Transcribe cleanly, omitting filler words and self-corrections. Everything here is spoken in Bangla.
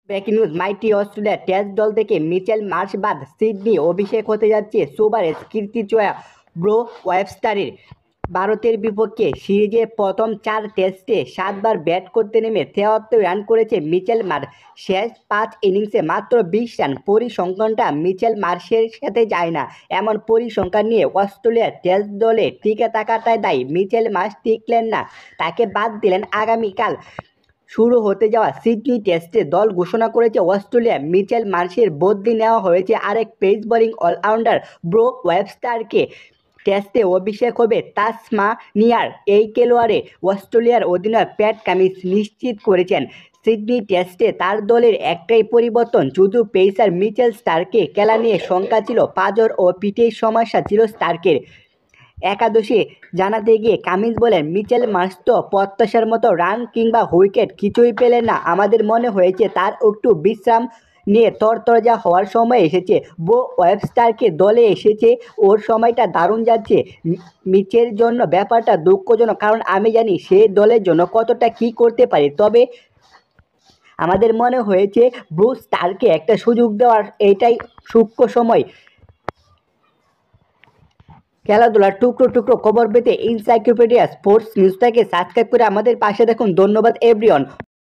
ব্রেকিং নিউজ, মাইটি অস্ট্রেলিয়া টেস্ট দল থেকে মিচেল মার্শ বাদ সিডনি অভিষেক হতে যাচ্ছে সুবারেজ কীর্তিচয়া ব্রো ওয়েবস্টারের। ভারতের বিপক্ষে সিরিজের প্রথম 4 টেস্টে 7 বার ব্যাট করতে নেমে 73 রান করেছে মিচেল মার্শ। শেষ 5 ইনিংসে মাত্র 20 রান। পরিসংখ্যানটা মিচেল মার্শের সাথে যায় না। এমন পরিসংখ্যান নিয়ে অস্ট্রেলিয়া টেস্ট দলে টিকে থাকাটাই দায়ী। মিচেল মার্শ টিকলেন না, তাকে বাদ দিলেন। আগামীকাল শুরু হতে যাওয়া সিডনি টেস্টে দল ঘোষণা করেছে অস্ট্রেলিয়া। মিচেল মার্শের বদলি নেওয়া হয়েছে আরেক পেস বোলিং অলরাউন্ডার ব্রো ওয়েবস্টারকে। টেস্টে অভিষেক হবে তাসমানিয়ার এই খেলোয়াড়ে। অস্ট্রেলিয়ার অধিনায়ক প্যাট কামিন্স নিশ্চিত করেছেন সিডনি টেস্টে তার দলের একটাই পরিবর্তন, শুধু পেসার মিচেল স্টার্ককে। খেলা নিয়ে শঙ্কা ছিল, পাঁজর ও পিঠের সমস্যা ছিল স্টার্কের। একাদশে জানাতে গিয়ে কামিন্স বলেন, মিচেল মার্শ তো প্রত্যাশার মতো রান কিংবা উইকেট কিছুই পেলেন না। আমাদের মনে হয়েছে তার একটু বিশ্রাম নিয়ে তরতাজা হওয়ার সময় এসেছে। বো ওয়েবস্টারকে দলে এসেছে, ওর সময়টা দারুণ যাচ্ছে। মিচের জন্য ব্যাপারটা দুঃখজনক, কারণ আমি জানি সে দলের জন্য কতটা কী করতে পারে। তবে আমাদের মনে হয়েছে ব্রুস স্টার্ককে একটা সুযোগ দেওয়ার এটাই সূক্ষ্ম সময়। খেলাধুলার টুকরো টুকরো খবর পেতে এনসাইক্লোপিডিয়া স্পোর্টস নিউজটাকে সাবস্ক্রাইব করে আমাদের পাশে দেখুন। ধন্যবাদ এভরিওয়ান।